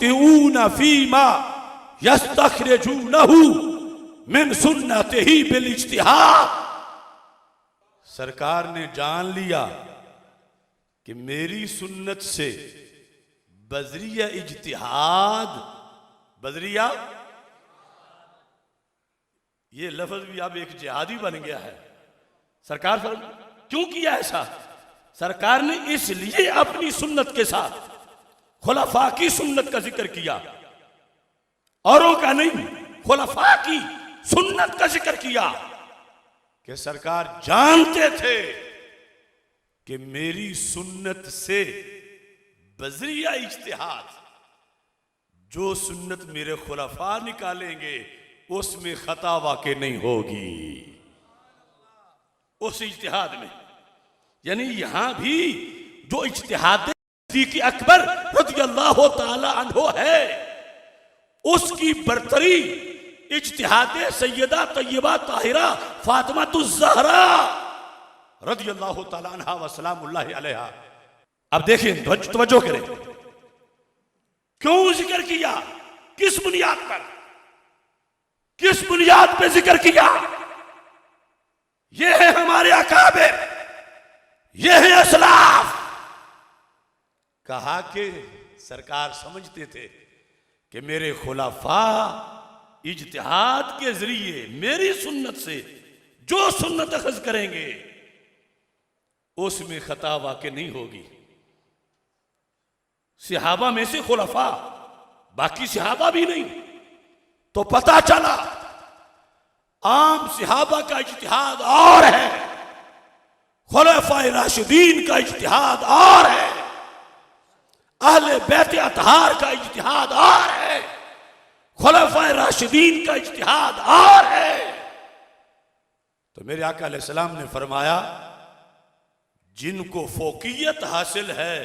तिऊना फीमा यस्तखरिजूनहु मिन सुन्नतिही बिल इज्तिहाद। सरकार ने जान लिया कि मेरी सुन्नत से बजरिया इज्तिहाद, बजरिया ये लफ्ज भी अब एक जिहादी बन गया है। सरकार क्यों किया ऐसा? सरकार ने इसलिए अपनी सुन्नत के साथ खुलफा की सुन्नत का जिक्र किया, औरों का नहीं, खुलफा की सुन्नत का जिक्र किया कि सरकार जानते थे कि मेरी सुन्नत से बजरिया इज्तिहाद, जो सुन्नत मेरे खुलफा निकालेंगे उसमें खता वाक़ई नहीं होगी। उस इज्तिहाद में यानी यहां भी जो इज्तिहाद सिद्दीक़ अकबर रज़ियल्लाहु ताला अन्हु है, उसकी बरतरी इज्तिहाद सैयदा तय्यबा ताहिरा फातिमातुज़ ज़हरा रज़ियल्लाहु ताला अन्हा व सलामुल्लाहि अलैहा। अब देखिए, तवज्जो करें, क्यों जिक्र किया, किस बुनियाद पर, किस बुनियाद पे जिक्र किया? ये है हमारे अकाबिर, ये है असलाफ। कहा कि सरकार समझते थे कि मेरे खुलाफा इज्तिहाद के जरिए मेरी सुन्नत से जो सुन्नत अखज़ करेंगे उसमें खता वाक़ई नहीं होगी। सहाबा में से खुलफा, बाकी सहाबा भी नहीं। तो पता चला आम सहाबा का इज्तिहाद और है, खुलफाए राशिदीन का इज्तिहाद और है, अहले बैत अतहार का इज्तिहाद और है, खुलफाए राशिदीन का इज्तिहाद और है। तो मेरे आका अलैहिस्सलाम ने फरमाया, जिनको फोकियत हासिल है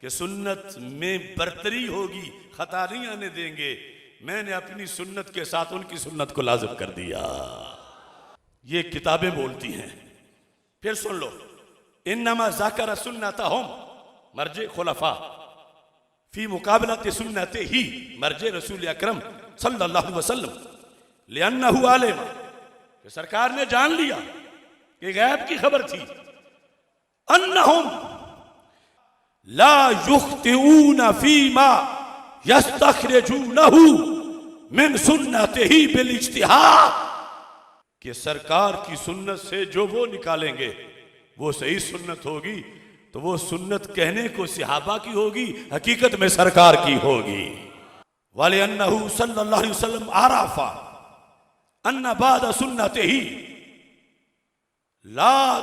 कि सुन्नत में बरतरी होगी, खता नहीं आने देंगे, मैंने अपनी सुन्नत के साथ उनकी सुन्नत को लाजिम कर दिया। ये किताबें बोलती हैं। फिर सुन लो, इन्नमा ज़ाकरा सुन्नतहुम मर्जे खुलफा फी मुकाबलत सुन्नते ही मर्जे रसूल अकरम सल्लल्लाहु अलैहि वसल्लम लिअन्नहु आलिम। कि सरकार ने जान लिया कि गैब की खबर थी, अन्नहुम ला युख्तिऊना फीमा यस्तखरिजूनहु मिन सुन्नतिही बिल इज्तिहाद। कि सरकार की सुन्नत से जो वो निकालेंगे वो सही सुन्नत होगी, तो वो सुन्नत कहने को सहाबा की होगी, हकीकत में सरकार की होगी। वाले अन्नहु सल्लल्लाहु अलैहि वसल्लम आराफा अन्ना बाद सुन्नतिही ला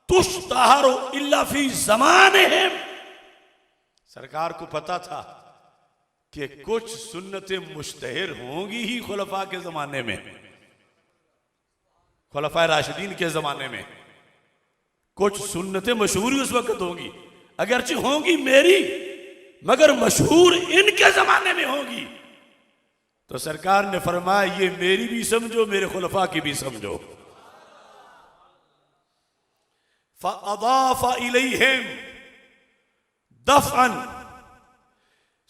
तुश्तहरु इल्ला फी ज़मानिहिम। सरकार को पता था कि कुछ सुन्नतें मुश्तहिर होंगी ही खुलफा के जमाने में, खुलफाए राशिदीन के जमाने में कुछ सुन्नतें मशहूर उस वक्त होंगी, अगरचे होंगी मेरी, मगर मशहूर इनके जमाने में होंगी। तो सरकार ने फरमाया, ये मेरी भी समझो, मेरे खुलफा की भी समझो। फ़अज़ाफ़ इलैहिम दफ़अन,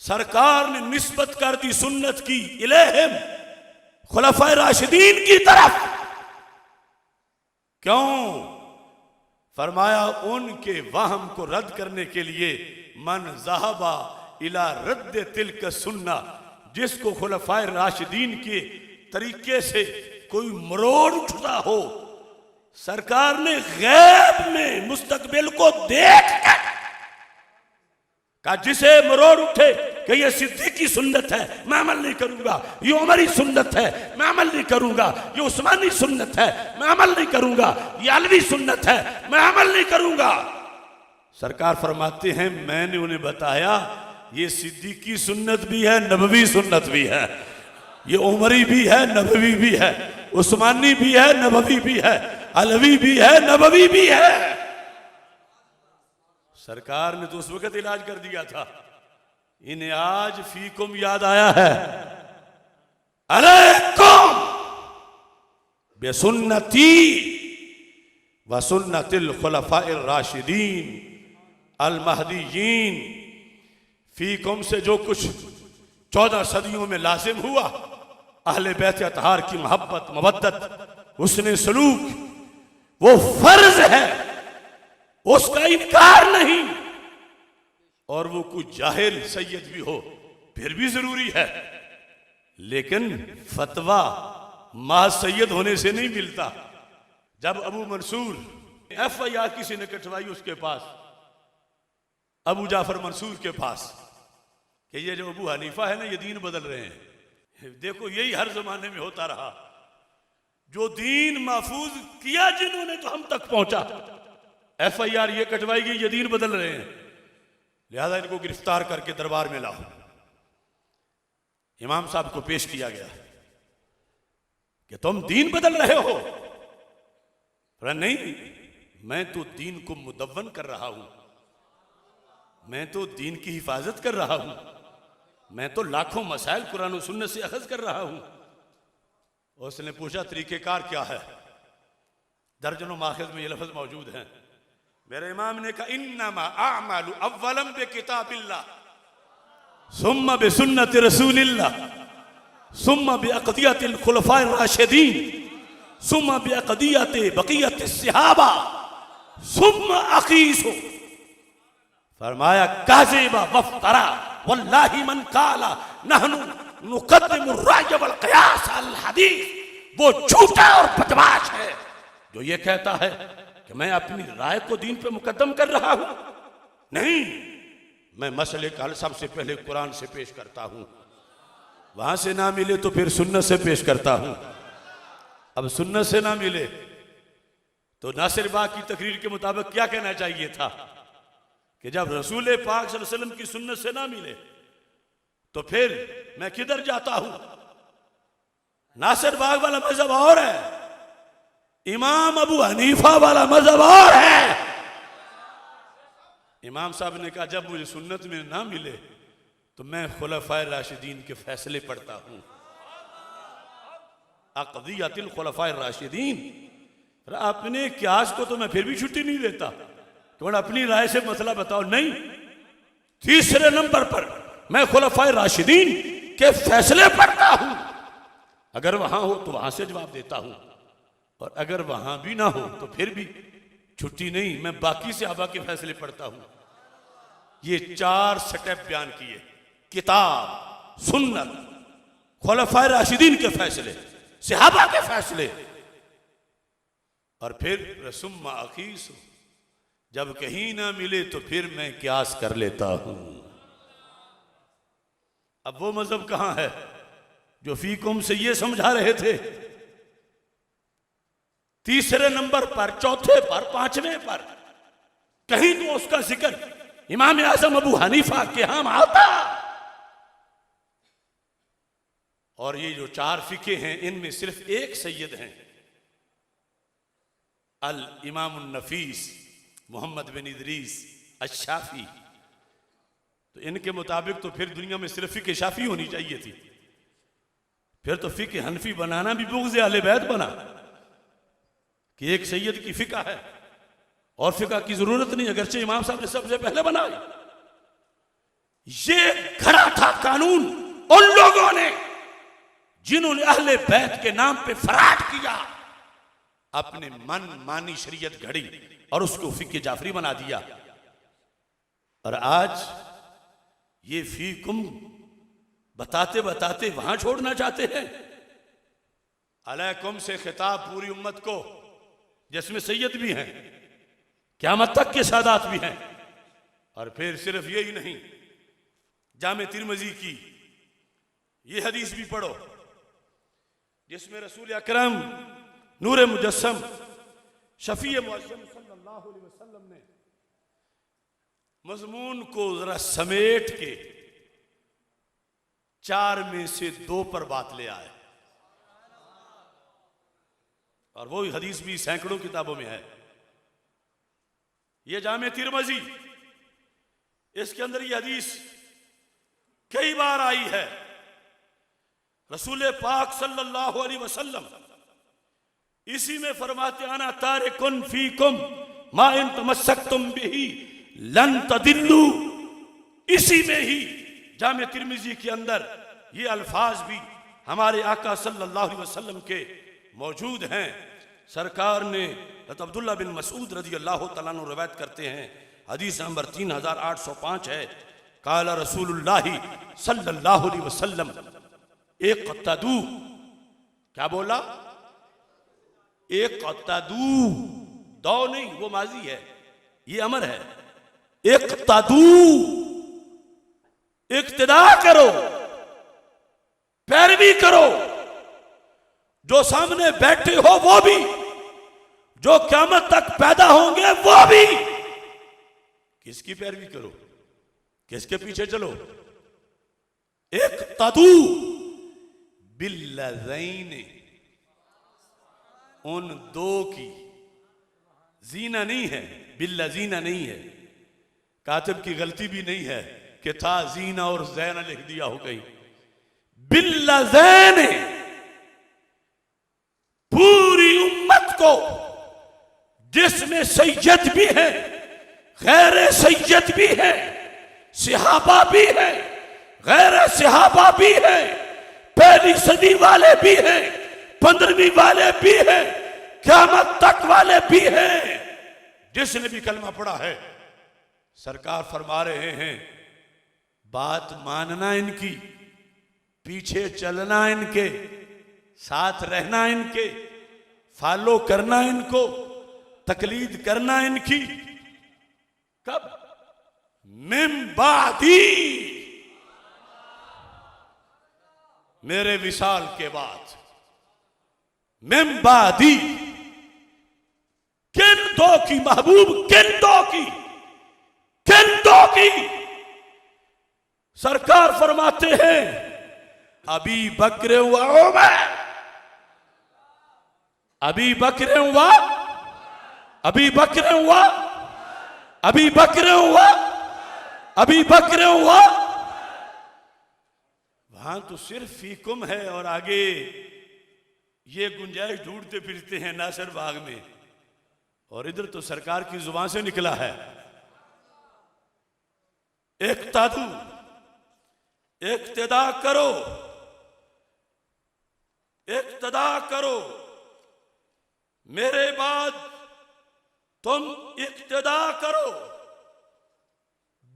सरकार ने निस्बत कर दी सुन्नत की इलैहिम, खुलफाए राशिदीन की तरफ। क्यों? फरमाया, उनके वहम को रद्द करने के लिए, मन ज़हबा इला रद्द तिल्क सुन्ना, जिसको खुलफाए राशिदीन के तरीके से कोई मरोड़ उठता हो, सरकार ने गैब में मुस्तकबिल को देख कर कहा, जिसे मरोड़ उठे कि ये सिद्दीक़ की सुन्नत है, मैं अमल नहीं करूंगा, ये उमरी सुन्नत है, मैं अमल नहीं करूंगा, ये उस्मानी सुन्नत है, मैं अमल नहीं करूंगा, ये अलवी सुन्नत है, मैं अमल नहीं करूंगा। सरकार फरमाते हैं, मैंने उन्हें बताया ये सिद्दीक़ की सुन्नत भी है, नबवी सुन्नत भी है, ये उमरी भी है, नबवी भी है, उस्मानी भी है, नबवी भी है, अलवी भी है, नबवी भी है। सरकार ने तो उस वक्त इलाज कर दिया था, इन्हें आज फीकुम याद आया है। अलैकुम बेसुन्नती व सुन्नतिल खुलफाइर राशिदीन अल महदीयीन फीकुम से जो कुछ 14 सदियों में लाजिम हुआ, अहले बैत अतहार की मोहब्बत, मवद्दत, उसने सलूक, वो फर्ज है, उसका इनकार नहीं। और वो कुछ जाहिल सैयद भी हो फिर भी जरूरी है, लेकिन फतवा मा सैयद होने से नहीं मिलता। जब अबू मंसूर FIR किसी ने कटवाई उसके पास, अबू जाफर मंसूर के पास, कि ये जो अबू हनीफा है ना, ये दीन बदल रहे हैं। देखो यही हर जमाने में होता रहा, जो दीन महफूज किया जिन्होंने तो हम तक पहुंचा। FIR ये कटवाई गई, ये दीन बदल रहे हैं, लिहाजा इनको गिरफ्तार करके दरबार में लाओ। इमाम साहब को पेश किया गया कि तुम दीन बदल रहे हो। पर नहीं, मैं तो दीन को मुदव्वन कर रहा हूं, मैं तो दीन की हिफाजत कर रहा हूं, मैं तो लाखों मसाइल कुरान और सुन्नत से अखज़ कर रहा हूं। उसने पूछा तरीक़ेकार क्या है? दर्जनों माखज़ में ये लफ्ज़ मौजूद हैं। मेरे इमाम ने कहा इन्नमा अअमालु अव्वलन बिकिताबिल्लाह सुम्मा बिसुन्नति रसूलिल्लाह सुम्मा बिअक़दियतिल खुलफ़ाए राशिदीन सुम्मा बिअक़दियति बक़ियति सहाबा सुम्मा अक़ीसु। फरमाया काज़िबा वफ़्तरा वल्लाहि मन काला नहनु नुक़द्दिमु अर्राय वल क़ियास अल हदीस। वो झूठा और बदमाश है जो ये कहता है कि मैं अपनी राय को दीन पे मुकद्दम कर रहा हूं। नहीं, मैं मसले का हल सबसे पहले कुरान से पेश करता हूं, वहां से ना मिले तो फिर सुन्नत से पेश करता हूं। अब सुन्नत से ना मिले तो नासिर बाग की तकरीर के मुताबिक क्या कहना चाहिए था कि जब रसूल पाक सल्लल्लाहु अलैहि वसल्लम की सुन्नत से ना मिले तो फिर मैं किधर जाता हूं? नासिर बाग वाला मजहब और है, इमाम अबू हनीफा वाला मजहब और है। इमाम साहब ने कहा जब मुझे सुन्नत में ना मिले तो मैं खुलफाए राशिदीन के फैसले पढ़ता हूं। अक़दियतिल खुलफाए राशिदीन, अपने क्यास को तो मैं फिर भी छुट्टी नहीं देता, तो अपनी राय से मसला बताओ। नहीं, तीसरे नंबर पर मैं खुलफाए राशिदीन के फैसले पढ़ता हूं। अगर वहां हो तो वहां से जवाब देता हूं, और अगर वहां भी ना हो तो फिर भी छुट्टी नहीं, मैं बाकी से सहाबा के फैसले पढ़ता हूं। ये 4 स्टेप बयान किए, किताब, सुन्नत, खुलफाए राशिदीन के फैसले, सहाबा के फैसले, और फिर रसुम्मा अकीस। जब कहीं ना मिले तो फिर मैं क्यास कर लेता हूं। अब वो मजहब कहां है जो फीकुम से ये समझा रहे थे? तीसरे नंबर पर, चौथे पर, पांचवें पर कहीं तो उसका जिक्र इमाम आजम अबू हनीफा के यहां आता। और ये जो 4 फिके हैं इनमें सिर्फ एक सैयद हैं, अल इमाम नफीस मोहम्मद बिन इदरीस अश-शाफी। तो इनके मुताबिक तो फिर दुनिया में सिर्फ फिके शाफी होनी चाहिए थी, फिर तो फिके हनफी बनाना भी बुग़्ज़ अहले बैत बना कि एक सैयद की फिका है और फिका की जरूरत नहीं, अगरचे इमाम साहब ने सबसे पहले बनाई। ये घड़ा था कानून उन लोगों ने जिन्होंने अहले बैत के नाम पे फराड किया, अपने मन मानी शरीयत घड़ी और उसको फिके जाफरी बना दिया। और आज ये फीकुम बताते बताते वहां छोड़ना चाहते हैं। अलैकुम से खिताब पूरी उम्मत को, जिसमें सैयद भी हैं, क़यामत तक के सादात भी हैं। और फिर सिर्फ यही नहीं, जामे तिरमिज़ी की ये हदीस भी पढ़ो जिसमें रसूल अकरम नूर मुजस्सम शफी मुअज़्ज़म सल्लल्लाहु अलैहि वसल्लम ने मज़मून को जरा समेट के 4 में से 2 पर बात ले आए। और वो हदीस भी सैकड़ों किताबों में है। ये जामे तिरमिज़ी, इसके अंदर ये हदीस कई बार आई है। रसूल पाक सल्लल्लाहु अलैहि वसल्लम इसी में फरमाते आना तारिकुन फीकुम मा इन तमस्सक्तुम बिही लन तदिल्लू इसी में ही जामे तिर्मिजी के अंदर ये अल्फाज भी हमारे आका सल्लल्लाहु अलैहि वसल्लम के मौजूद हैं। सरकार ने अब्दुल्ला बिन मसूद रज़ी अल्लाह तआला अन्हु रवायत करते हैं, हदीस नंबर 3805 है, काला रसूलुल्लाह सल्लल्लाहु अलैहि वसल्लम इक़्तदू, क्या बोला? इक़्तदू, दो नहीं, वो माजी है, ये अमर है। इक़्तदू, इक्तिदा करो, पैरवी करो, जो सामने बैठे हो वो भी, जो क़यामत तक पैदा होंगे वो भी। किसकी पैरवी करो, किसके पीछे चलो? इक़्तदू बिल्लज़ैन, उन दो की, जीना नहीं है, बिल्लज़ीना नहीं है, कातिब की गलती भी नहीं है कि था जीना और ज़ैना लिख दिया हो गई। बिल्लज़ैन, पूरी उम्मत को जिसमें सैयद भी है, गैर सैयद भी है, सहाबा भी है, गैर सहाबा भी है, पहली सदी वाले भी हैं, 15वीं वाले भी हैं, क़यामत तक वाले भी हैं, जिसने भी कलमा पढ़ा है। सरकार फरमा रहे हैं, बात मानना इनकी, पीछे चलना इनके, साथ रहना इनके, फॉलो करना इनको, तकलीद करना इनकी। कब? मिन बादी, मेरे विशाल के बाद। मिन बादी, किन दो की महबूब, किन दो की, किन दो की? सरकार फरमाते हैं, अभी बकरे हुआ उमर, अभी बकरे हुआ, अभी बकरे हुआ, अभी बकरे हुआ, अभी बकरे हुआ। वहां तो सिर्फ फीकुम है और आगे ये गुंजाइश ढूंढते फिरते हैं नासिर बाग में, और इधर तो सरकार की जुबान से निकला है, इक़्तदू, इक़्तिदा करो, इक़्तिदा करो, मेरे बाद तुम इक़्तिदा करो,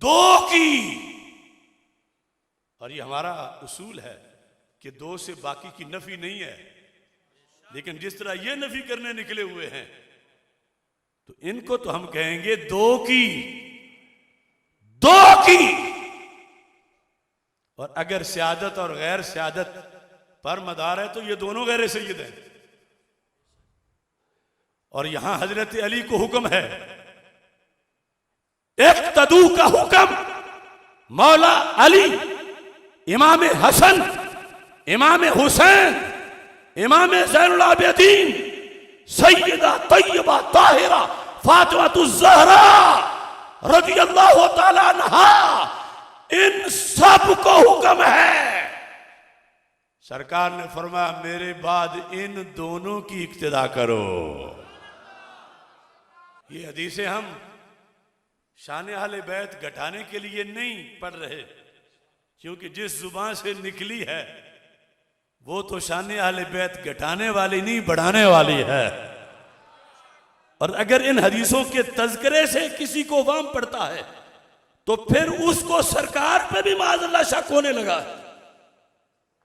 दो की। और ये हमारा उसूल है कि दो से बाकी की नफी नहीं है, लेकिन जिस तरह ये नफी करने निकले हुए हैं तो इनको तो हम कहेंगे दो की, दो की। और अगर सियादत और गैर सियादत पर मदार है तो ये दोनों गैर सैयद हैं। और यहां हजरत अली को हुक्म है, इक़्तदू का हुक्म मौला अली, इमाम हसन, इमाम हुसैन, इमाम ज़ैनुल आबिदीन, सैयदा तय्यबा ताहिरा फातिमातुज़ ज़हरा रज़ियल्लाहु ताला अन्हा, इन सब को हुक्म है। सरकार ने फरमाया, मेरे बाद इन दोनों की इक्तिदा करो। ये हदीसें हम शान अहले बैत घटाने के लिए नहीं पढ़ रहे, क्योंकि जिस जुबान से निकली है वो तो शान अहले बैत घटाने वाली नहीं, बढ़ाने वाली है। और अगर इन हदीसों के तज़किरे से किसी को वाम पड़ता है तो फिर उसको सरकार पे भी माज़अल्लाह शक होने लगा।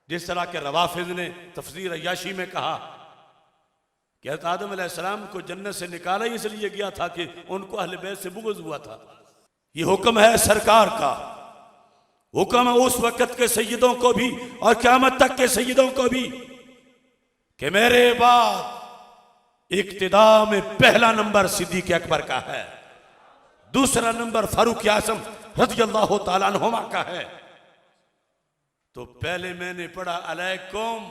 जिस तरह के रवाफिज ने तफसीर अय्याशी में कहा कि हज़रत आदम अलैहिस्सलाम को जन्नत से निकाला इसलिए गया था कि उनको अहले बैत से बुग़्ज़ हुआ था। ये हुक्म है सरकार का, हुक्म है उस वक़्त के सैयदों को भी और क़यामत तक के सैयदों को भी कि मेरे बाद इक्तिदा में पहला नंबर सिद्दीक़ अकबर का है, दूसरा नंबर फारूक आज़म रज़ियल्लाहु ताला अन्हुमा का है। तो पहले मैंने पढ़ा अलैकुम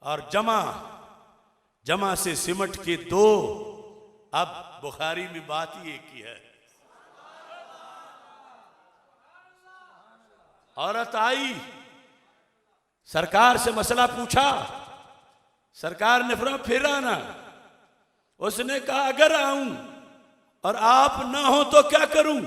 और जमा, जमा से सिमट के दो, अब बुखारी में बात ही एक ही है। औरत आई, सरकार से मसला पूछा, सरकार ने फरमाया फिर आना। उसने कहा अगर आऊं और आप ना हो तो क्या करूं?